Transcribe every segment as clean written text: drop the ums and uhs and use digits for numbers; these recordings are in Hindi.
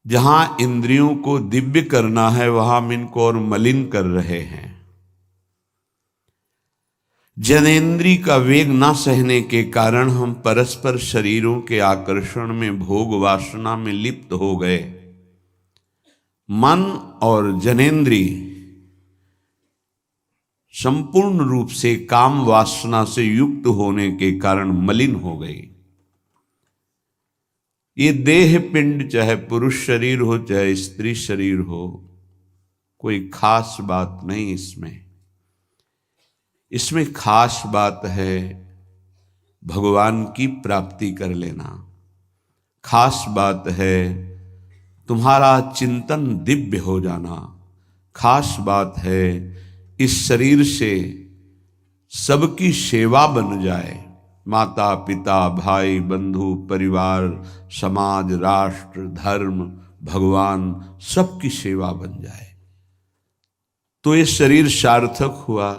जहां इंद्रियों को दिव्य करना है वहां हम इनको और मलिन कर रहे हैं। जनेन्द्रिय का वेग न सहने के कारण हम परस्पर शरीरों के आकर्षण में भोग वासना में लिप्त हो गए। मन और जनेन्द्रिय संपूर्ण रूप से काम वासना से युक्त होने के कारण मलिन हो गई। ये देह पिंड चाहे पुरुष शरीर हो चाहे स्त्री शरीर हो, कोई खास बात नहीं इसमें खास बात है भगवान की प्राप्ति कर लेना। खास बात है तुम्हारा चिंतन दिव्य हो जाना। खास बात है इस शरीर से सबकी सेवा बन जाए। माता पिता भाई बंधु परिवार समाज राष्ट्र धर्म भगवान सबकी सेवा बन जाए तो ये शरीर सार्थक हुआ।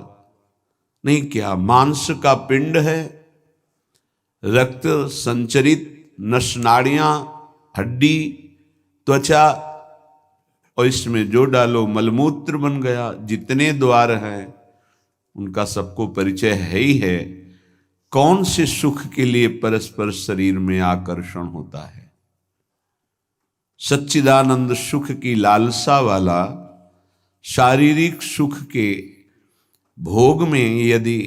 नहीं क्या मांस का पिंड है, रक्त संचरित नस नाड़ियां हड्डी त्वचा और इसमें जो डालो मलमूत्र बन गया। जितने द्वार हैं उनका सबको परिचय है ही है। कौन से सुख के लिए परस्पर शरीर में आकर्षण होता है? सच्चिदानंद सुख की लालसा वाला शारीरिक सुख के भोग में यदि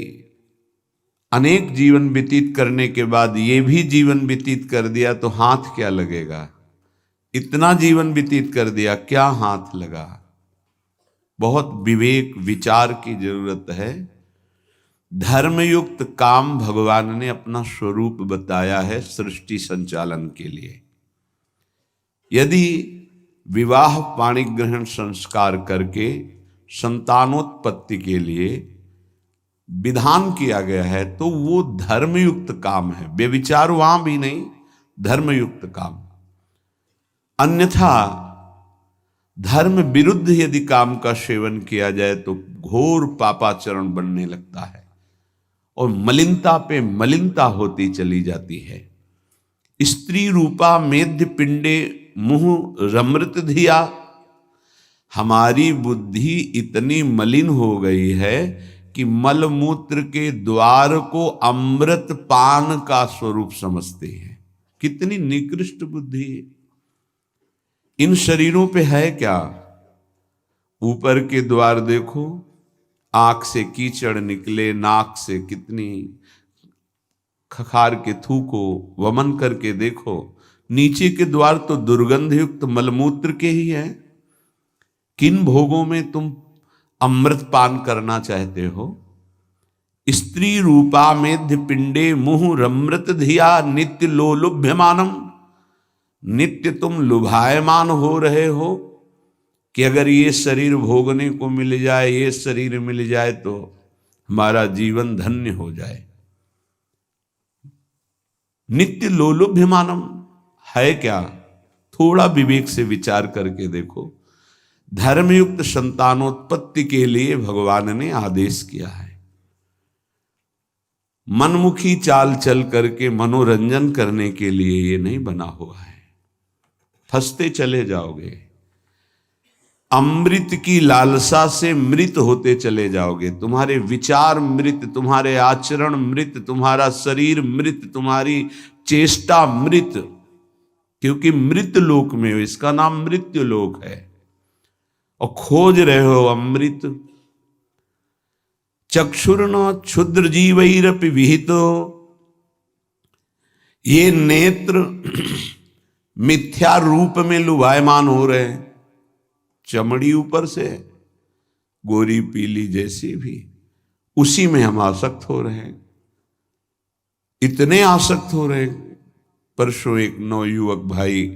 अनेक जीवन व्यतीत करने के बाद ये भी जीवन व्यतीत कर दिया तो हाथ क्या लगेगा? इतना जीवन व्यतीत कर दिया, क्या हाथ लगा? बहुत विवेक विचार की जरूरत है। धर्मयुक्त काम भगवान ने अपना स्वरूप बताया है सृष्टि संचालन के लिए। यदि विवाह पाणी ग्रहण संस्कार करके संतानोत्पत्ति के लिए विधान किया गया है तो वो धर्मयुक्त काम है, व्यभिचार वहां भी नहीं, धर्मयुक्त काम। अन्यथा धर्म विरुद्ध यदि काम का सेवन किया जाए तो घोर पापाचरण बनने लगता है और मलिनता पे मलिनता होती चली जाती है। स्त्री रूपा मेध्य पिंडे मुह रमृत धिया। हमारी बुद्धि इतनी मलिन हो गई है कि मलमूत्र के द्वार को अमृत पान का स्वरूप समझते हैं। कितनी निकृष्ट बुद्धि है। इन शरीरों पे है क्या? ऊपर के द्वार देखो, आंख से कीचड़ निकले, नाक से कितनी खखार के थूको, वमन करके देखो। नीचे के द्वार तो दुर्गंध युक्त मलमूत्र के ही हैं। किन भोगों में तुम अमृत पान करना चाहते हो? स्त्री रूपा मेध्य पिंडे मुह रमृत धिया नित्य लोलुभ्यमानम। नित्य तुम लुभायमान हो रहे हो कि अगर ये शरीर भोगने को मिल जाए, ये शरीर मिल जाए तो हमारा जीवन धन्य हो जाए। नित्य लोलुभ्यमानम है क्या? थोड़ा विवेक से विचार करके देखो। धर्मयुक्त संतानोत्पत्ति के लिए भगवान ने आदेश किया है। मनमुखी चाल चल करके मनोरंजन करने के लिए ये नहीं बना हुआ है। फंसते चले जाओगे। अमृत की लालसा से मृत होते चले जाओगे। तुम्हारे विचार मृत, तुम्हारे आचरण मृत, तुम्हारा शरीर मृत, तुम्हारी चेष्टा मृत, क्योंकि मृत लोक में हो। इसका नाम मृत्यु लोक है और खोज रहे हो अमृत। चक्षुर्न क्षुद्र जीवैरपि विहितो। ये नेत्र मिथ्या रूप में लुभायमान हो रहे हैं। चमड़ी ऊपर से गोरी पीली जैसी भी, उसी में हम आसक्त हो रहे हैं। इतने आसक्त हो रहे हैं। परसों एक नवयुवक भाई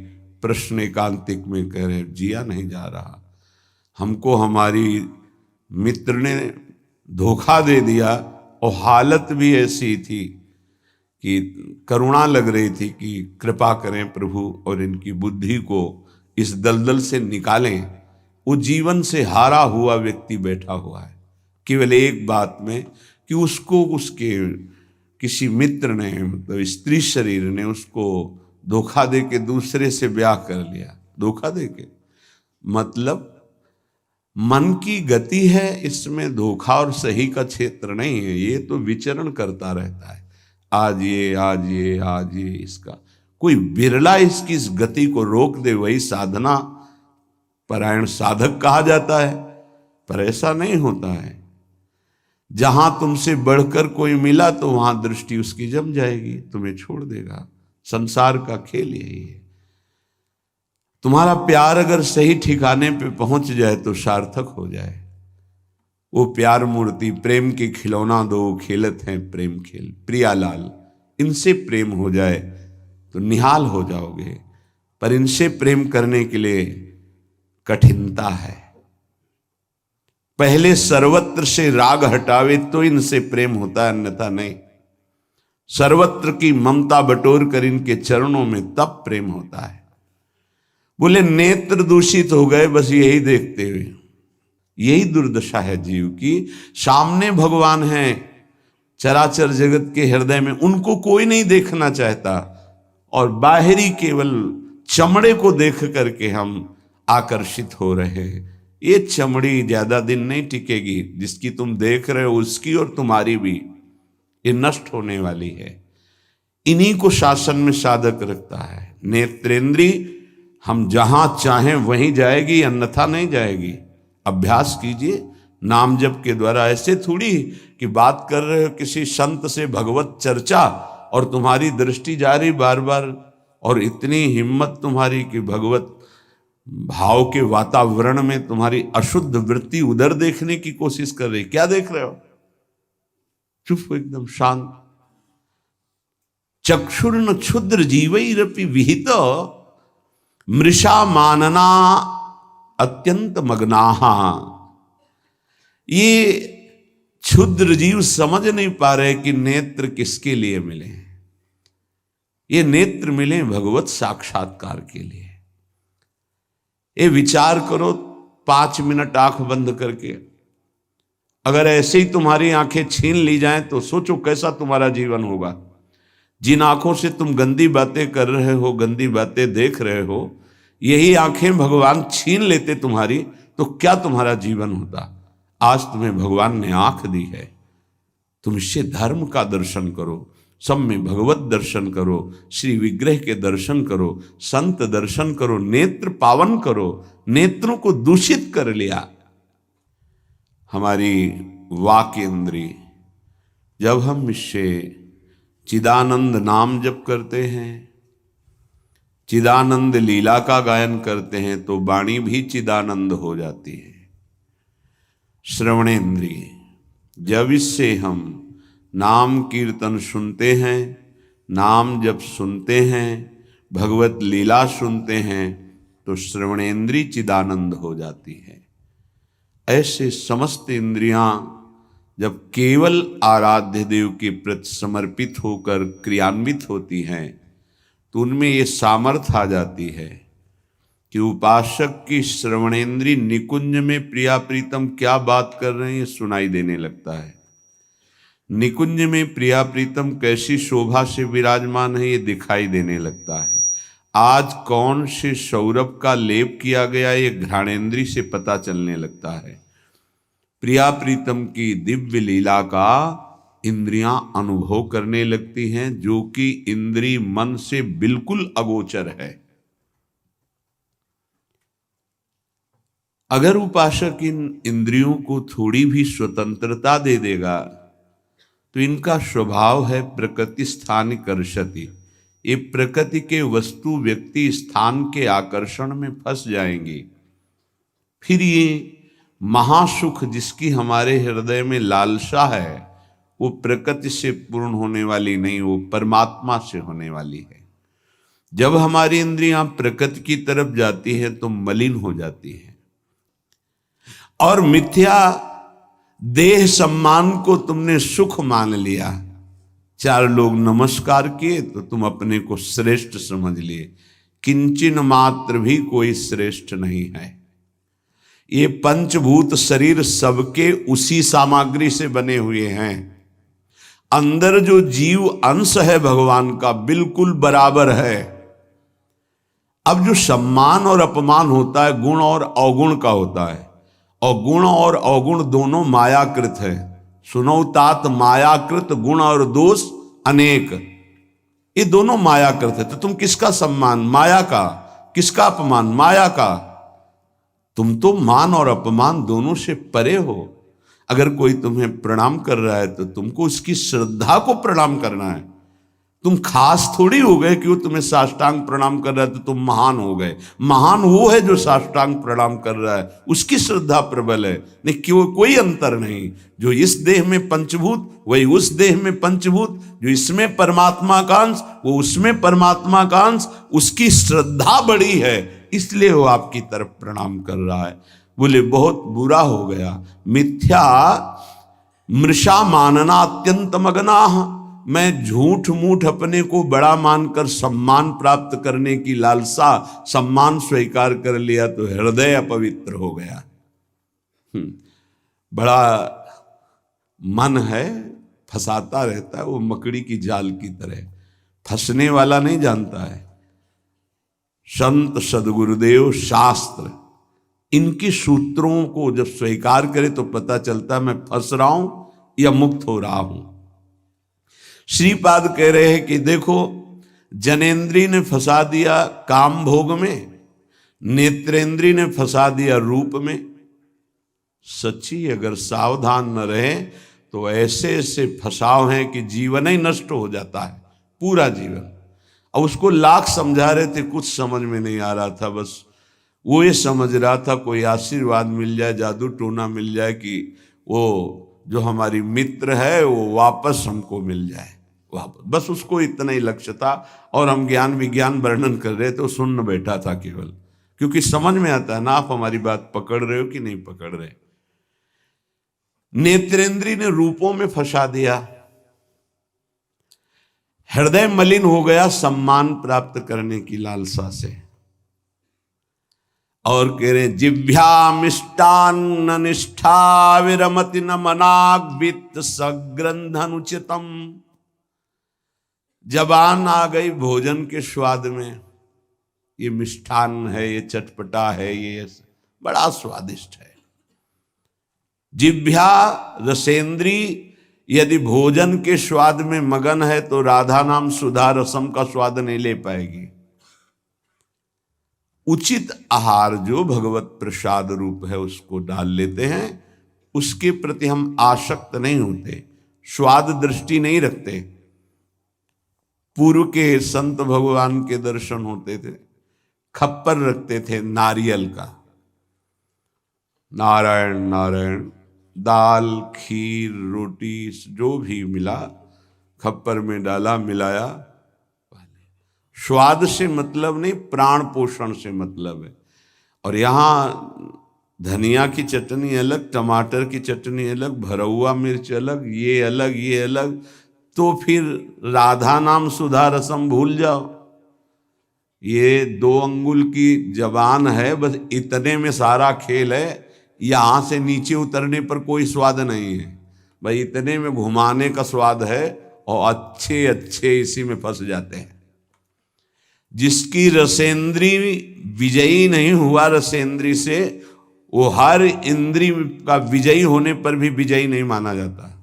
प्रश्न एकांतिक में कह रहे, जिया नहीं जा रहा, हमको हमारी मित्र ने धोखा दे दिया और हालत भी ऐसी थी कि करुणा लग रही थी कि कृपा करें प्रभु और इनकी बुद्धि को इस दलदल से निकालें। वो जीवन से हारा हुआ व्यक्ति बैठा हुआ है केवल एक बात में कि उसको उसके किसी मित्र ने, मतलब स्त्री शरीर ने उसको धोखा दे के दूसरे से ब्याह कर लिया। धोखा देके मतलब मन की गति है, इसमें धोखा और सही का क्षेत्र नहीं है। ये तो विचरण करता रहता है, आज ये आज ये आज ये। इसका कोई बिरला इसकी इस गति को रोक दे, वही साधना परायण साधक कहा जाता है। पर ऐसा नहीं होता है। जहां तुमसे बढ़कर कोई मिला तो वहां दृष्टि उसकी जम जाएगी, तुम्हें छोड़ देगा। संसार का खेल यही है। तुम्हारा प्यार अगर सही ठिकाने पे पहुंच जाए तो सार्थक हो जाए। वो प्यार मूर्ति प्रेम के खिलौना दो खेलत हैं प्रेम खेल, प्रियालाल, इनसे प्रेम हो जाए तो निहाल हो जाओगे। पर इनसे प्रेम करने के लिए कठिनता है। पहले सर्वत्र से राग हटावे तो इनसे प्रेम होता है, अन्यथा नहीं। सर्वत्र की ममता बटोर कर इनके चरणों में तब प्रेम होता है। बोले नेत्र दूषित हो गए बस यही देखते हुए। यही दुर्दशा है जीव की। सामने भगवान हैं चराचर जगत के हृदय में, उनको कोई नहीं देखना चाहता, और बाहरी केवल चमड़े को देख करके हम आकर्षित हो रहे हैं। ये चमड़ी ज्यादा दिन नहीं टिकेगी, जिसकी तुम देख रहे हो उसकी और तुम्हारी भी, ये नष्ट होने वाली है। इन्हीं को शासन में साधक रखता है। नेत्रेंद्री हम जहां चाहें वहीं जाएगी, अन्यथा नहीं जाएगी। अभ्यास कीजिए नाम जप के द्वारा। ऐसे थोड़ी कि बात कर रहे हो किसी संत से भगवत चर्चा और तुम्हारी दृष्टि जा रही बार बार, और इतनी हिम्मत तुम्हारी कि भगवत भाव के वातावरण में तुम्हारी अशुद्ध वृत्ति उधर देखने की कोशिश कर रही। क्या देख रहे हो? चुप हो, एकदम शांत। चक्षुर्न क्षुद्र जीवैरपि विहित मृषा मानना अत्यंत मग्नाहा। ये क्षुद्र जीव समझ नहीं पा रहे कि नेत्र किसके लिए मिले। ये नेत्र मिले भगवत साक्षात्कार के लिए। ये विचार करो 5 मिनट आंख बंद करके, अगर ऐसे ही तुम्हारी आंखें छीन ली जाएं तो सोचो कैसा तुम्हारा जीवन होगा। जिन आंखों से तुम गंदी बातें कर रहे हो, गंदी बातें देख रहे हो, यही आंखें भगवान छीन लेते तुम्हारी, तो क्या तुम्हारा जीवन होता। आज तुम्हें भगवान ने आंख दी है, तुम इससे धर्म का दर्शन करो, सब में भगवत दर्शन करो, श्री विग्रह के दर्शन करो, संत दर्शन करो, नेत्र पावन करो। नेत्रों को दूषित कर लिया हमारी वाक इंद्री। जब हम इससे चिदानंद नाम जप करते हैं, चिदानंद लीला का गायन करते हैं, तो वाणी भी चिदानंद हो जाती है। श्रवणेन्द्रिय, जब इससे हम नाम कीर्तन सुनते हैं, नाम जब सुनते हैं, भगवत लीला सुनते हैं, तो श्रवणेन्द्रिय चिदानंद हो जाती है। ऐसे समस्त इंद्रियां जब केवल आराध्य देव के प्रति समर्पित होकर क्रियान्वित होती हैं, तो उनमें ये सामर्थ्य आ जाती है कि उपासक की श्रवणेन्द्रिय निकुंज में प्रिया प्रीतम क्या बात कर रहे हैं ये सुनाई देने लगता है। निकुंज में प्रिया प्रीतम कैसी शोभा से विराजमान है ये दिखाई देने लगता है। आज कौन से सौरभ का लेप किया गया ये घ्राणेन्द्रिय से पता चलने लगता है। प्रिया प्रीतम की दिव्य लीला का इंद्रियां अनुभव करने लगती हैं, जो कि इंद्रिय मन से बिल्कुल अगोचर है। अगर उपासक इन इंद्रियों को थोड़ी भी स्वतंत्रता दे देगा तो इनका स्वभाव है प्रकृति स्थान कर्षति। ये प्रकृति के वस्तु व्यक्ति स्थान के आकर्षण में फंस जाएंगी। फिर ये महासुख जिसकी हमारे हृदय में लालसा है वो प्रकृति से पूर्ण होने वाली नहीं, वो परमात्मा से होने वाली है। जब हमारी इंद्रियां प्रकृति की तरफ जाती हैं तो मलिन हो जाती है, और मिथ्या देह सम्मान को तुमने सुख मान लिया। 4 लोग नमस्कार किए तो तुम अपने को श्रेष्ठ समझ लिए। किंचन मात्र भी कोई श्रेष्ठ नहीं है। ये पंचभूत शरीर सबके उसी सामग्री से बने हुए हैं। अंदर जो जीव अंश है भगवान का बिल्कुल बराबर है। अब जो सम्मान और अपमान होता है गुण और अवगुण का होता है, और गुण और अवगुण दोनों मायाकृत है। सुनो तात मायाकृत गुण और दोष अनेक, ये दोनों मायाकृत है। तो तुम किसका सम्मान? माया का। किसका अपमान? माया का। तुम तो मान और अपमान दोनों से परे हो। अगर कोई तुम्हें प्रणाम कर रहा है तो तुमको उसकी श्रद्धा को प्रणाम करना है। तुम खास थोड़ी हो गए कि वो तुम्हें साष्टांग प्रणाम कर रहा है तो तुम महान हो गए। महान वो है जो साष्टांग प्रणाम कर रहा है, उसकी श्रद्धा प्रबल है। नहीं, क्यों? कोई अंतर नहीं। जो इस देह में पंचभूत वही उस देह में पंचभूत, जो इसमें परमात्मा का अंश वो उसमें परमात्मा का अंश, उसकी श्रद्धा बड़ी है इसलिए वो आपकी तरफ प्रणाम कर रहा है। बोले बहुत बुरा हो गया। मिथ्या मृषा मानना अत्यंत मगनाह, मैं झूठ मूठ अपने को बड़ा मानकर सम्मान प्राप्त करने की लालसा, सम्मान स्वीकार कर लिया तो हृदय अपवित्र हो गया। बड़ा मन है, फंसाता रहता है, वो मकड़ी की जाल की तरह, फंसने वाला नहीं जानता है। संत सदगुरुदेव शास्त्र इनकी सूत्रों को जब स्वीकार करे तो पता चलता है मैं फंस रहा हूं या मुक्त हो रहा हूं। श्रीपाद कह रहे हैं कि देखो, जनेन्द्री ने फंसा दिया काम भोग में, नेत्रेंद्री ने फंसा दिया रूप में। सच्ची अगर सावधान न रहे तो ऐसे ऐसे फंसाव हैं कि जीवन ही नष्ट हो जाता है, पूरा जीवन। अब उसको लाख समझा रहे थे, कुछ समझ में नहीं आ रहा था। बस वो ये समझ रहा था कोई आशीर्वाद मिल जाए, जादू टोना मिल जाए कि वो जो हमारी मित्र है वो वापस हमको मिल जाए वापस। बस उसको इतना ही लक्ष्य था। और हम ज्ञान विज्ञान वर्णन कर रहे थे, सुन बैठा था केवल, क्योंकि समझ में आता है ना आप हमारी बात पकड़ रहे हो कि नहीं पकड़ रहे। नेत्रेंद्री ने रूपों में फंसा दिया, हृदय मलिन हो गया सम्मान प्राप्त करने की लालसा से। और कह रहे जिभ्या मिष्टान्न निष्ठा विरमति न मनाग वित्त सग्रंथनुचितम। जबान आ गई भोजन के स्वाद में, ये मिष्ठान्न है, ये चटपटा है, ये बड़ा स्वादिष्ट है। जिभ्या रसेंद्री यदि भोजन के स्वाद में मगन है तो राधा नाम सुधा रसम का स्वाद नहीं ले पाएगी। उचित आहार जो भगवत प्रसाद रूप है उसको डाल लेते हैं, उसके प्रति हम आसक्त नहीं होते, स्वाद दृष्टि नहीं रखते। पूर्व के संत भगवान के दर्शन होते थे, खप्पर रखते थे नारियल का, नारायण नारायण, दाल खीर रोटी जो भी मिला खप्पर में डाला मिलाया। स्वाद से मतलब नहीं, प्राण पोषण से मतलब है। और यहाँ धनिया की चटनी अलग, टमाटर की चटनी अलग, भरौआ मिर्च अलग, ये अलग ये अलग, तो फिर राधा नाम सुधा रसम भूल जाओ। ये 2 अंगुल की जबान है, बस इतने में सारा खेल है। यहाँ से नीचे उतरने पर कोई स्वाद नहीं है भाई, इतने में घुमाने का स्वाद है। और अच्छे अच्छे इसी में फंस जाते हैं। जिसकी रसेंद्री विजयी नहीं हुआ रसेंद्री से, वो हर इंद्री का विजयी होने पर भी विजयी नहीं माना जाता।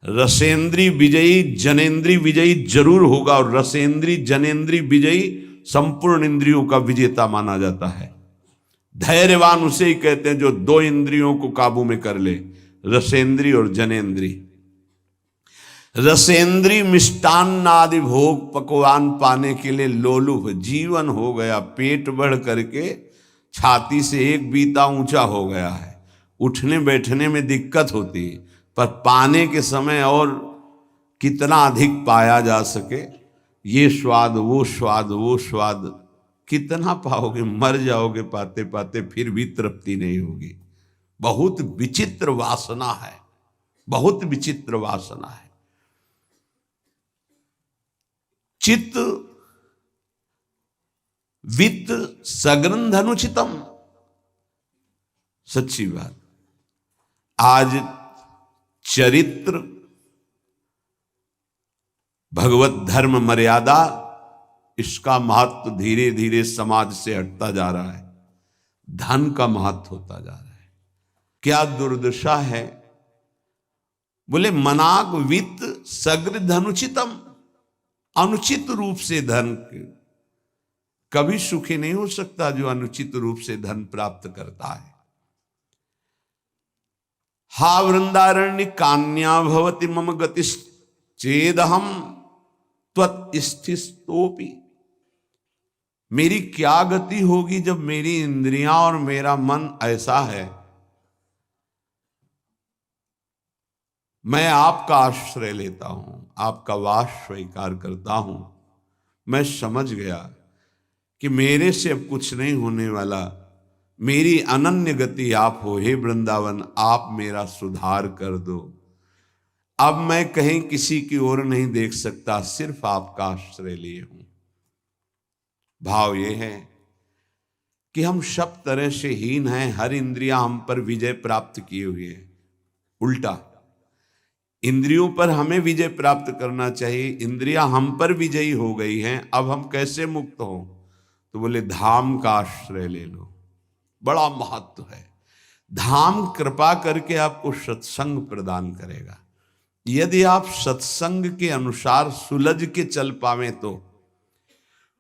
रसेंद्री विजयी जनेन्द्री विजयी जरूर होगा, और रसेंद्री जनेन्द्री विजयी संपूर्ण इंद्रियों का विजेता माना जाता है। धैर्यवान उसे ही कहते हैं जो 2 इंद्रियों को काबू में कर ले, रसेंद्री और जनेन्द्री। रसेंद्री मिष्टान्न आदि भोग पकवान पाने के लिए लोलुप जीवन हो गया, पेट बढ़ करके छाती से 1 बीता ऊंचा हो गया है। उठने बैठने में दिक्कत होती है, पर पाने के समय और कितना अधिक पाया जा सके, ये स्वाद वो स्वाद वो स्वाद कितना पाओगे, मर जाओगे पाते पाते, फिर भी तृप्ति नहीं होगी। बहुत विचित्र वासना है, बहुत विचित्र वासना है। चित्त वित्त सग्रंथ अनुचितम, सच्ची बात। आज चरित्र भगवत धर्म मर्यादा इसका महत्व धीरे धीरे समाज से हटता जा रहा है, धन का महत्व होता जा रहा है। क्या दुर्दशा है। बोले मनाग वित्त सग्र धनुचितम, अनुचित रूप से धन कभी सुखी नहीं हो सकता जो अनुचित रूप से धन प्राप्त करता है। हा वृंदारण्य कान्या भवति मम गतिश्चेदहम त्वत्स्थितोपि, मेरी क्या गति होगी जब मेरी इंद्रियां और मेरा मन ऐसा है, मैं आपका आश्रय लेता हूं, आपका वास स्वीकार करता हूं, मैं समझ गया कि मेरे से अब कुछ नहीं होने वाला, मेरी अनन्य गति आप हो। हे वृंदावन, आप मेरा सुधार कर दो। अब मैं कहीं किसी की ओर नहीं देख सकता, सिर्फ आपका आश्रय लिए हूं। भाव ये है कि हम सब तरह से हीन हैं, हर इंद्रिया हम पर विजय प्राप्त किए हुए है। उल्टा इंद्रियों पर हमें विजय प्राप्त करना चाहिए, इंद्रियां हम पर विजयी हो गई हैं, अब हम कैसे मुक्त हों। तो बोले धाम का आश्रय ले लो, बड़ा महत्व है। धाम कृपा करके आपको सत्संग प्रदान करेगा। यदि आप सत्संग के अनुसार सुलझ के चल पावे तो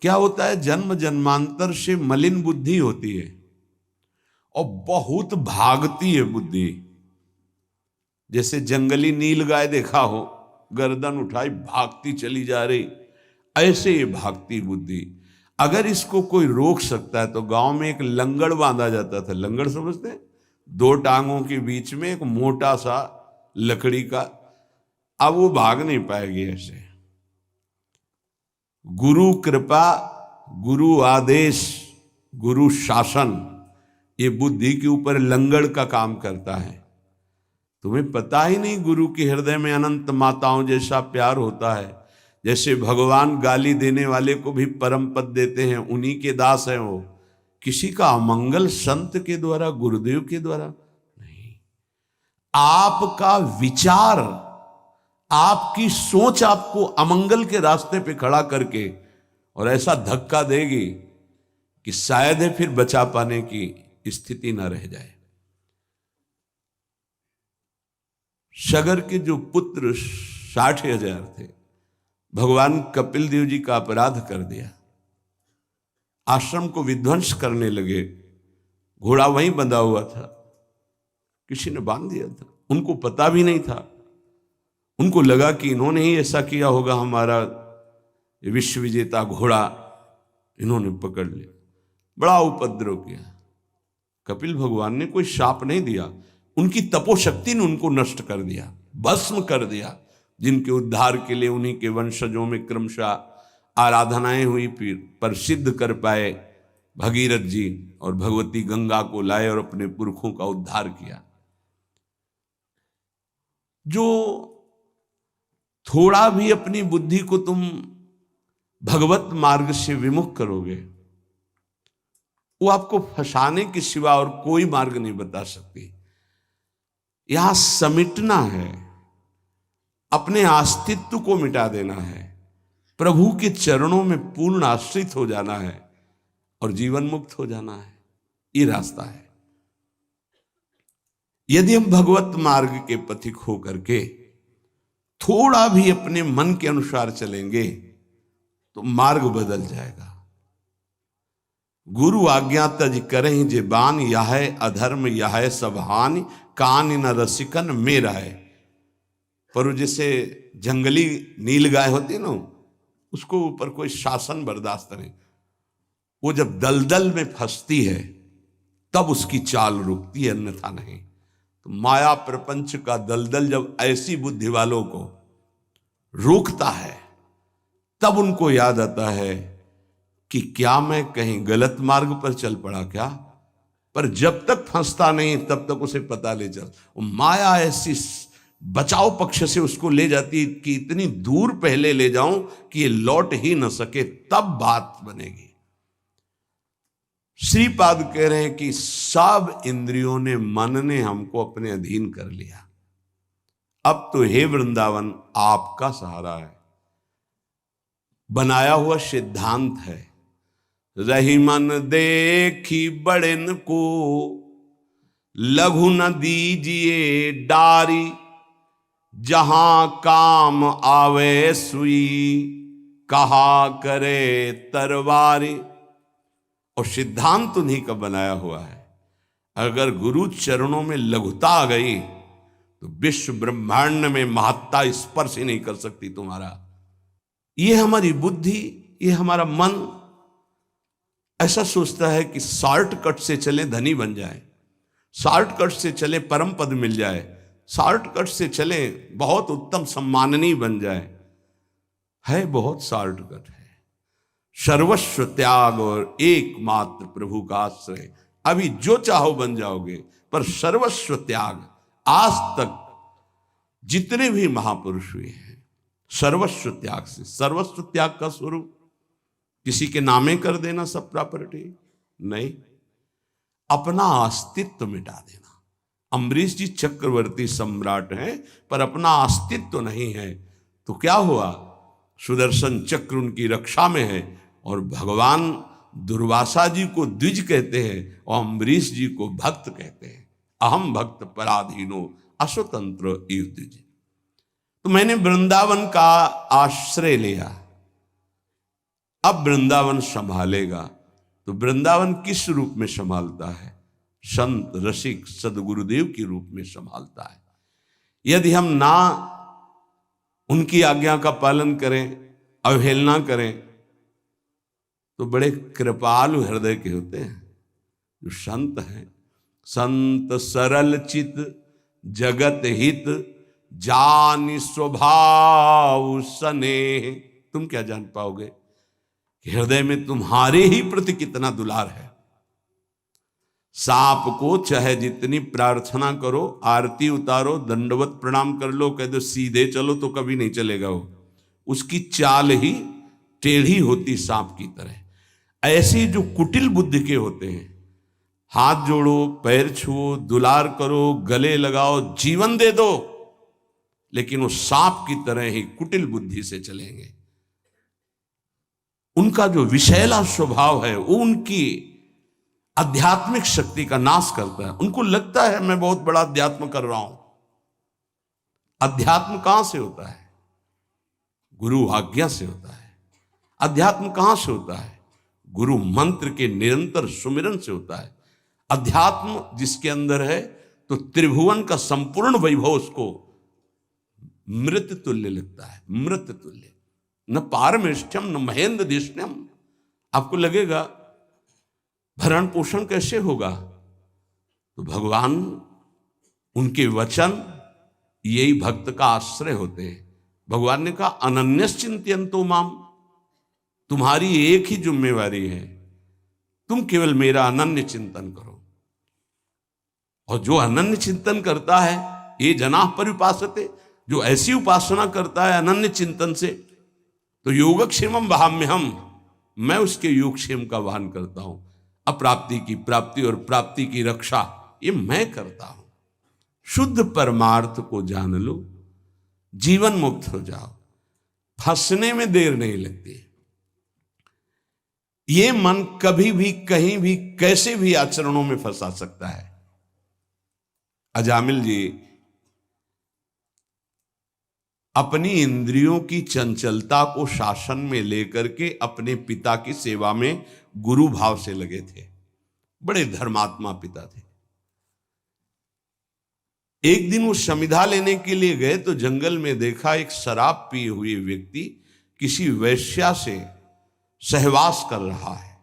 क्या होता है, जन्म जन्मांतर से मलिन बुद्धि होती है और बहुत भागती है बुद्धि। जैसे जंगली नील गाय देखा हो, गर्दन उठाई भागती चली जा रही, ऐसे ये भागती बुद्धि। अगर इसको कोई रोक सकता है तो गांव में एक लंगड़ बांधा जाता था। लंगड़ समझते हैं, दो टांगों के बीच में एक मोटा सा लकड़ी का। अब वो भाग नहीं पाएगी ऐसे। गुरु कृपा, गुरु आदेश, गुरु शासन, ये बुद्धि के ऊपर लंगड़ का काम करता है। तुम्हें पता ही नहीं गुरु के हृदय में अनंत माताओं जैसा प्यार होता है। जैसे भगवान गाली देने वाले को भी परम पद देते हैं, उन्हीं के दास हैं वो। किसी का अमंगल संत के द्वारा, गुरुदेव के द्वारा नहीं। आपका विचार, आपकी सोच आपको अमंगल के रास्ते पे खड़ा करके और ऐसा धक्का देगी कि शायद है फिर बचा पाने की स्थिति न रह जाए। सगर के जो पुत्र 60,000 थे, भगवान कपिल देव जी का अपराध कर दिया, आश्रम को विध्वंस करने लगे। घोड़ा वहीं बंधा हुआ था, किसी ने बांध दिया था, उनको पता भी नहीं था। उनको लगा कि इन्होंने ही ऐसा किया होगा, हमारा विश्व विजेता घोड़ा इन्होंने पकड़ लिया। बड़ा उपद्रव किया। कपिल भगवान ने कोई शाप नहीं दिया, उनकी तपोशक्ति ने उनको नष्ट कर दिया, भस्म कर दिया। जिनके उद्धार के लिए उन्हीं के वंशजों में क्रमशः आराधनाएं हुई, फिर पर सिद्ध कर पाए भगीरथ जी और भगवती गंगा को लाए और अपने पुरखों का उद्धार किया। जो थोड़ा भी अपनी बुद्धि को तुम भगवत मार्ग से विमुख करोगे, वो आपको फंसाने के सिवा और कोई मार्ग नहीं बता सकती। यहां समिटना है, अपने अस्तित्व को मिटा देना है, प्रभु के चरणों में पूर्ण आश्रित हो जाना है और जीवन मुक्त हो जाना है। ये रास्ता है। यदि हम भगवत मार्ग के पथिक हो करके थोड़ा भी अपने मन के अनुसार चलेंगे तो मार्ग बदल जाएगा। गुरु आज्ञा तज करहि जे बान, यह अधर्म यह सब हानि, कान न रसिकन मेरा है। पर जैसे जंगली नील गाय होती है ना, उसको ऊपर कोई शासन बर्दाश्त नहीं। वो जब दलदल में फंसती है तब उसकी चाल रुकती है, अन्यथा नहीं। तो माया प्रपंच का दलदल जब ऐसी बुद्धि वालों को रोकता है, तब उनको याद आता है कि क्या मैं कहीं गलत मार्ग पर चल पड़ा क्या। पर जब तक फंसता नहीं तब तक उसे पता ले चल। माया ऐसी बचाव पक्ष से उसको ले जाती कि इतनी दूर पहले ले जाऊं कि ये लौट ही न सके, तब बात बनेगी। श्रीपाद कह रहे हैं कि सब इंद्रियों ने, मन ने हमको अपने अधीन कर लिया। अब तो हे वृंदावन आपका सहारा है। बनाया हुआ सिद्धांत है। रही मन देखी बड़न को, लघु न दीजिए डारी, जहां काम आवे सुई, कहा करे तरवारी। और सिद्धांत उन्हीं का बनाया हुआ है। अगर गुरु चरणों में लघुता आ गई तो विश्व ब्रह्मांड में महत्ता स्पर्श ही नहीं कर सकती तुम्हारा। ये हमारी बुद्धि, ये हमारा मन ऐसा सोचता है कि शॉर्टकट से चले धनी बन जाए, शॉर्टकट से चले परम पद मिल जाए, शॉर्टकट से चले बहुत उत्तम सम्माननीय बन जाए। है बहुत शॉर्टकट है। सर्वस्व त्याग और एकमात्र प्रभु का आश्रय। अभी जो चाहो बन जाओगे, पर सर्वस्व त्याग। आज तक जितने भी महापुरुष हुए हैं सर्वस्व त्याग से। सर्वस्व त्याग का स्वरूप किसी के नामे कर देना सब प्रॉपर्टी नहीं, अपना अस्तित्व मिटा देना। अम्बरीश जी चक्रवर्ती सम्राट हैं पर अपना अस्तित्व नहीं है, तो क्या हुआ? सुदर्शन चक्र उनकी रक्षा में है और भगवान दुर्वासा जी को द्विज कहते हैं और अम्बरीश जी को भक्त कहते हैं। अहम भक्त पराधीनो अस्वतंत्र इव द्विज। तो मैंने वृंदावन का आश्रय लिया, अब वृंदावन संभालेगा। तो वृंदावन किस रूप में संभालता है? संत रसिक सदगुरुदेव के रूप में संभालता है। यदि हम ना उनकी आज्ञा का पालन करें, अवहेलना करें, तो बड़े कृपालु हृदय के होते हैं जो संत हैं। संत सरल चित जगत हित, जानि स्वभाव स्नेह। तुम क्या जान पाओगे कि हृदय में तुम्हारे ही प्रति कितना दुलार है। सांप को चाहे जितनी प्रार्थना करो, आरती उतारो, दंडवत प्रणाम कर लो, कह दो सीधे चलो, तो कभी नहीं चलेगा वो। उसकी चाल ही टेढ़ी होती सांप की तरह। ऐसे जो कुटिल बुद्धि के होते हैं, हाथ जोड़ो, पैर छुओ, दुलार करो, गले लगाओ, जीवन दे दो, लेकिन वो सांप की तरह ही कुटिल बुद्धि से चलेंगे। उनका जो विषैला स्वभाव है वो उनकी आध्यात्मिक शक्ति का नाश करता है। उनको लगता है मैं बहुत बड़ा अध्यात्म कर रहा हूं। अध्यात्म कहां से होता है? गुरु आज्ञा से होता है। अध्यात्म कहां से होता है? गुरु मंत्र के निरंतर सुमिरन से होता है। अध्यात्म जिसके अंदर है तो त्रिभुवन का संपूर्ण वैभव उसको मृत तुल्य लगता है। मृत तुल्य, न पारमेष्ठ्यम न महेंद्र दिष्ण्यम। आपको लगेगा भरण पोषण कैसे होगा? तो भगवान, उनके वचन यही भक्त का आश्रय होते हैं। भगवान ने कहा अनन्यश्चिंत्यन्तो माम, तुम्हारी एक ही जिम्मेवारी है, तुम केवल मेरा अनन्य चिंतन करो। और जो अनन्य चिंतन करता है, ये जनाः पर्युपासते, जो ऐसी उपासना करता है अनन्य चिंतन से, तो योगक्षेमम वहाम्यहम, मैं उसके योगक्षेम का वहन करता हूं। अप्राप्ति की प्राप्ति और प्राप्ति की रक्षा ये मैं करता हूं। शुद्ध परमार्थ को जान लो, जीवन मुक्त हो जाओ, फंसने में देर नहीं लगती। ये मन कभी भी कहीं भी कैसे भी आचरणों में फंसा सकता है। अजामिल जी अपनी इंद्रियों की चंचलता को शासन में लेकर के अपने पिता की सेवा में गुरु भाव से लगे थे। बड़े धर्मात्मा पिता थे। एक दिन वो समिधा लेने के लिए गए तो जंगल में देखा एक शराब पिए हुए व्यक्ति किसी वैश्या से सहवास कर रहा है।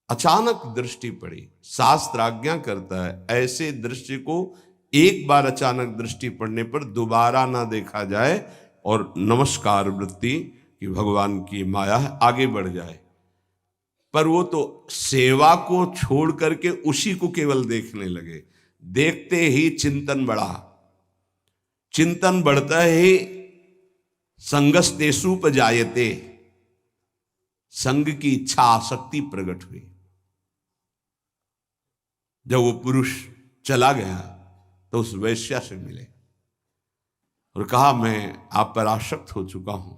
अचानक दृष्टि पड़ी। शास्त्र आज्ञा करता है ऐसे दृश्य को एक बार अचानक दृष्टि पड़ने पर दोबारा ना देखा जाए और नमस्कार वृत्ति कि भगवान की माया है, आगे बढ़ जाए। पर वो तो सेवा को छोड़ करके उसी को केवल देखने लगे। देखते ही चिंतन बढ़ा। चिंतन बढ़ता ही संगस्तेषुपजायते, संग की इच्छा आसक्ति प्रकट हुई। जब वो पुरुष चला गया तो उस वैश्या से मिले और कहा मैं आप पर आसक्त हो चुका हूं,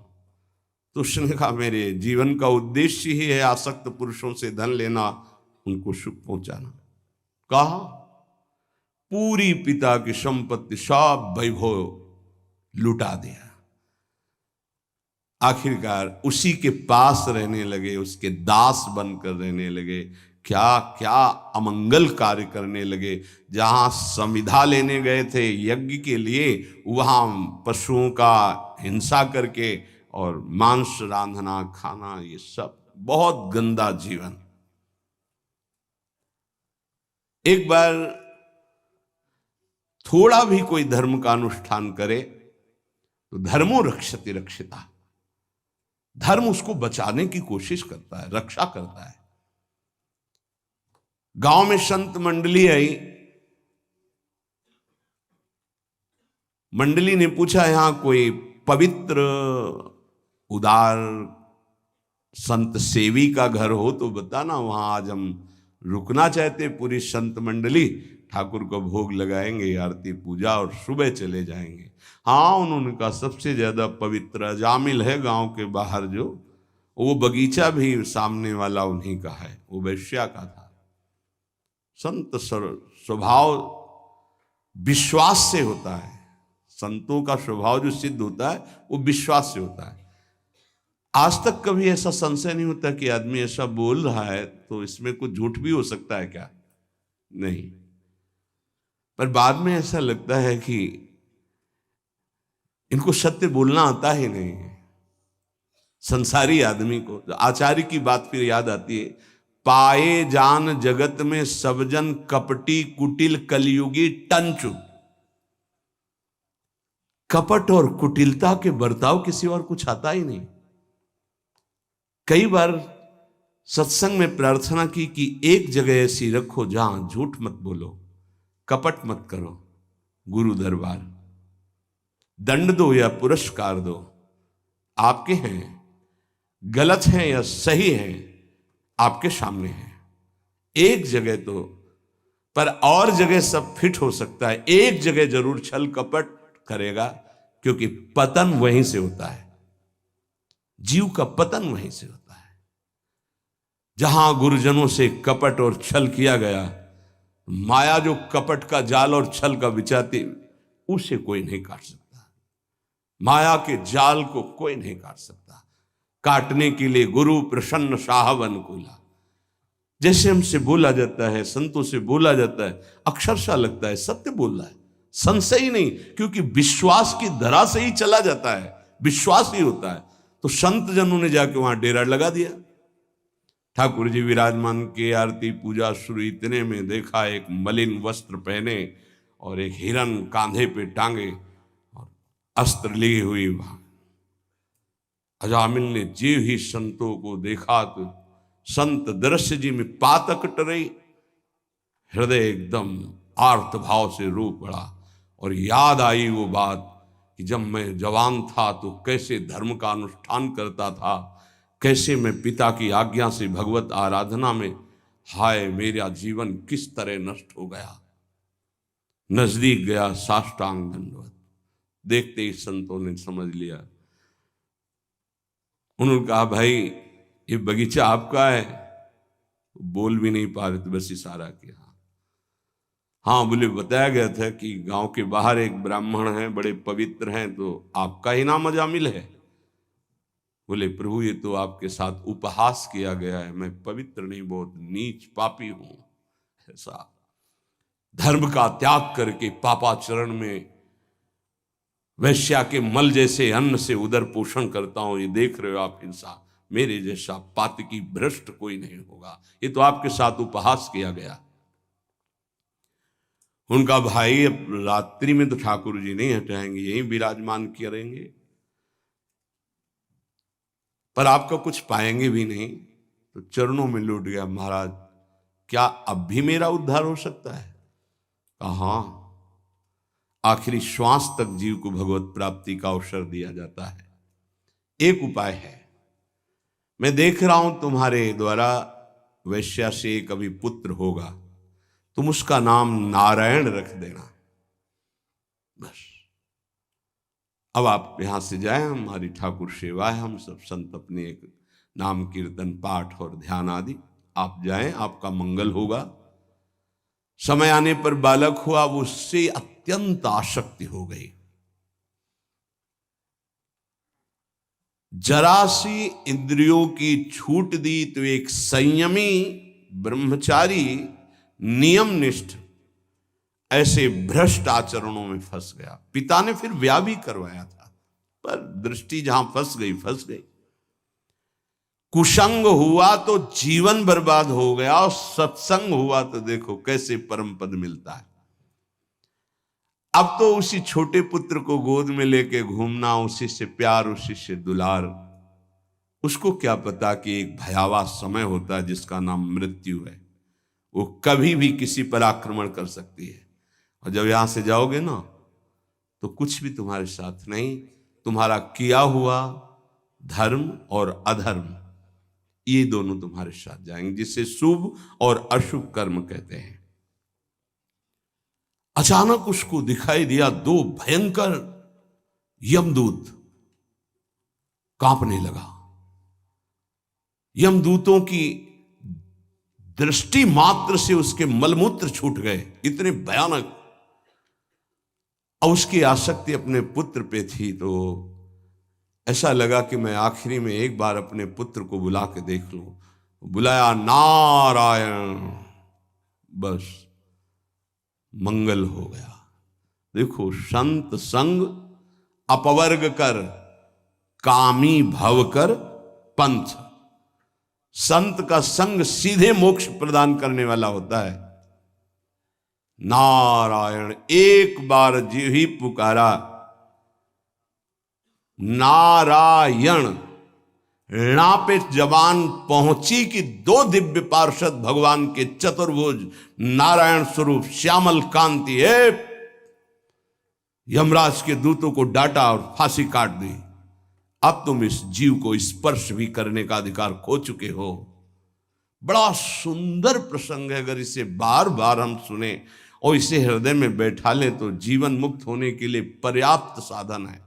तो उसने कहा मेरे जीवन का उद्देश्य ही है आसक्त पुरुषों से धन लेना, उनको सुख पहुंचाना। कहा पूरी पिता की संपत्ति सब वैभव लुटा दिया। आखिरकार उसी के पास रहने लगे, उसके दास बनकर रहने लगे, क्या क्या अमंगल कार्य करने लगे। जहां संविदा लेने गए थे यज्ञ के लिए, वहां पशुओं का हिंसा करके और मांस रांधना खाना, ये सब बहुत गंदा जीवन। एक बार थोड़ा भी कोई धर्म का अनुष्ठान करे तो धर्मो रक्षति रक्षिता, धर्म उसको बचाने की कोशिश करता है, रक्षा करता है। गांव में संत मंडली आई, मंडली ने पूछा यहां कोई पवित्र उदार संत सेवी का घर हो तो बताना, वहां आज हम रुकना चाहते। पूरी संत मंडली ठाकुर को भोग लगाएंगे, आरती पूजा और सुबह चले जाएंगे। हाँ, उन्होंने कहा सबसे ज्यादा पवित्र अजामिल है गांव के बाहर, जो वो बगीचा भी सामने वाला उन्हीं का है, वो वैश्या का था। संत स्वभाव विश्वास से होता है, संतों का स्वभाव जो सिद्ध होता है वो विश्वास से होता है। आज तक कभी ऐसा संशय नहीं होता कि आदमी ऐसा बोल रहा है तो इसमें कुछ झूठ भी हो सकता है क्या? नहीं, पर बाद में ऐसा लगता है कि इनको सत्य बोलना आता ही नहीं है। संसारी आदमी को आचार्य की बात फिर याद आती है, पाए जान जगत में सब जन कपटी कुटिल कलयुगी टंचु। कपट और कुटिलता के बर्ताव किसी और कुछ आता ही नहीं। कई बार सत्संग में प्रार्थना की कि एक जगह ऐसी रखो जहां झूठ मत बोलो, कपट मत करो। गुरु दरबार, दंड दो या पुरस्कार दो, आपके हैं, गलत हैं या सही हैं आपके सामने है। एक जगह तो, पर और जगह सब फिट हो सकता है, एक जगह जरूर छल कपट करेगा, क्योंकि पतन वहीं से होता है, जीव का पतन वहीं से होता है। जहां गुरुजनों से कपट और छल किया गया, माया जो कपट का जाल और छल का बिछाती, उसे कोई नहीं काट सकता। माया के जाल को कोई नहीं काट सकता। काटने के लिए गुरु प्रसन्न साहब अनुकूला, जैसे हमसे बोला जाता है, संतों से बोला जाता है, अक्षरशः लगता है सत्य बोल रहा है, संशय ही नहीं, क्योंकि विश्वास की धरा से ही चला जाता है, विश्वास ही होता है। तो संत जनों ने जाके वहां डेरा लगा दिया। ठाकुर जी विराजमान के, आरती पूजा शुरू, इतने में देखा एक मलिन वस्त्र पहने और एक हिरन कांधे पे टांगे और अस्त्र लिए हुई वहां। अजामिल ने जीव ही संतों को देखा तो संत दृश्य जी में पातक टरे, हृदय एकदम आर्त भाव से रो पड़ा और याद आई वो बात कि जब मैं जवान था तो कैसे धर्म का अनुष्ठान करता था, कैसे मैं पिता की आज्ञा से भगवत आराधना में, हाय मेरा जीवन किस तरह नष्ट हो गया। नजदीक गया, साष्टांग दंडवत। देखते ही संतों ने समझ लिया। उन्होंने कहा भाई ये बगीचा आपका है? बोल भी नहीं पा रहे थे, बस इशारा किया। हाँ बोले, बताया गया था कि गांव के बाहर एक ब्राह्मण हैं, बड़े पवित्र हैं, तो आपका ही नाम अजामिल है। बोले प्रभु ये तो आपके साथ उपहास किया गया है, मैं पवित्र नहीं, बहुत नीच पापी हूं। ऐसा धर्म का त्याग करके पापाचरण में वैश्या के मल जैसे अन्न से उदर पोषण करता हूं, ये देख रहे हो आप हिंसा, मेरे जैसा पातकी भ्रष्ट कोई नहीं होगा, ये तो आपके साथ उपहास किया गया। उनका भाई अब रात्रि में तो ठाकुर जी नहीं हटाएंगे, यहीं विराजमान करेंगे, पर आपका कुछ पाएंगे भी नहीं। तो चरणों में लौट गया, महाराज क्या अब भी मेरा उद्धार हो सकता है? कहा हाँ, आखिरी श्वास तक जीव को भगवत प्राप्ति का अवसर दिया जाता है। एक उपाय है, मैं देख रहा हूं तुम्हारे द्वारा वैश्या से एक अभी पुत्र होगा, तुम उसका नाम नारायण रख देना, बस। अब आप यहाँ से जाएं, हमारी ठाकुर सेवा है, हम सब संत अपने एक नाम कीर्तन पाठ और ध्यान आदि, आप जाएं, आपका मंगल होगा। समय आने पर बालक हुआ, वो उससे अत्यंत आसक्ति हो गई। जरा सी इंद्रियों की छूट दी तो एक संयमी ब्रह्मचारी नियमनिष्ठ ऐसे भ्रष्ट आचरणों में फंस गया। पिता ने फिर ब्याह भी करवाया था, पर दृष्टि जहां फंस गई। कुसंग हुआ तो जीवन बर्बाद हो गया, और सत्संग हुआ तो देखो कैसे परम पद मिलता है। अब तो उसी छोटे पुत्र को गोद में लेके घूमना, उसी से प्यार, उसी से दुलार। उसको क्या पता कि एक भयावह समय होता है जिसका नाम मृत्यु है। वो कभी भी किसी पर आक्रमण कर सकती है, और जब यहां से जाओगे ना तो कुछ भी तुम्हारे साथ नहीं। तुम्हारा किया हुआ धर्म और अधर्म, ये दोनों तुम्हारे साथ जाएंगे, जिसे शुभ और अशुभ कर्म कहते हैं। अचानक उसको दिखाई दिया दो भयंकर यमदूत, कांपने लगा। यमदूतों की दृष्टि मात्र से उसके मलमूत्र छूट गए, इतने भयानक। और उसकी आसक्ति अपने पुत्र पे थी, तो ऐसा लगा कि मैं आखिरी में एक बार अपने पुत्र को बुला के देख लूं। बुलाया, नारायण, बस मंगल हो गया। देखो, संत संग अपवर्ग कर, कामी भव कर पंथ। संत का संग सीधे मोक्ष प्रदान करने वाला होता है। नारायण, एक बार जी ही पुकारा, नारायण, णा पे जबान पहुंची कि दो दिव्य पार्षद भगवान के चतुर्भुज नारायण स्वरूप श्यामल कांति है, यमराज के दूतों को डांटा और फांसी काट दी। अब तुम इस जीव को स्पर्श भी करने का अधिकार खो चुके हो। बड़ा सुंदर प्रसंग है। अगर इसे बार बार हम सुने और इसे हृदय में बैठा लें तो जीवन मुक्त होने के लिए पर्याप्त साधन है।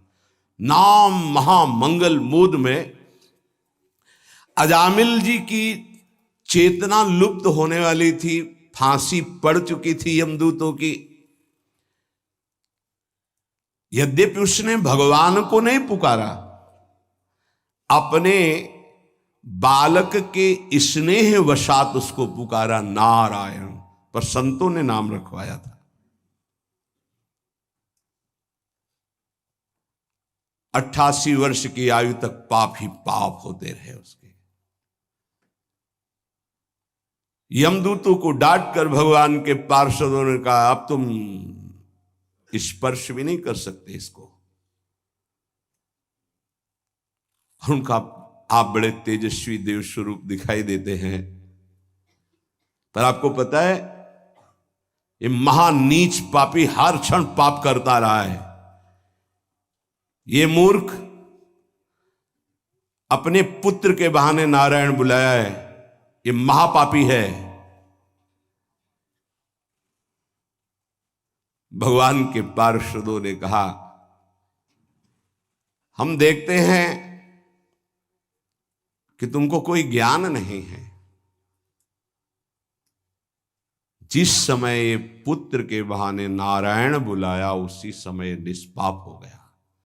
नाम महामंगल मूद में अजामिल जी की चेतना लुप्त होने वाली थी, फांसी पड़ चुकी थी यमदूतों की। यद्यपि उसने भगवान को नहीं पुकारा, अपने बालक के स्नेह वशात उसको पुकारा नारायण, पर संतों ने नाम रखवाया था। 88 वर्ष की आयु तक पाप ही पाप होते रहे उसके। यमदूतों को डांट कर भगवान के पार्षदों ने कहा, अब तुम स्पर्श भी नहीं कर सकते इसको। उनका, आप बड़े तेजस्वी देव स्वरूप दिखाई देते हैं, पर आपको पता है ये महानीच पापी हर क्षण पाप करता रहा है। ये मूर्ख अपने पुत्र के बहाने नारायण बुलाया है, ये महापापी है। भगवान के पार्षदों ने कहा, हम देखते हैं कि तुमको कोई ज्ञान नहीं है। जिस समय पुत्र के बहाने नारायण बुलाया, उसी समय निष्पाप हो गया।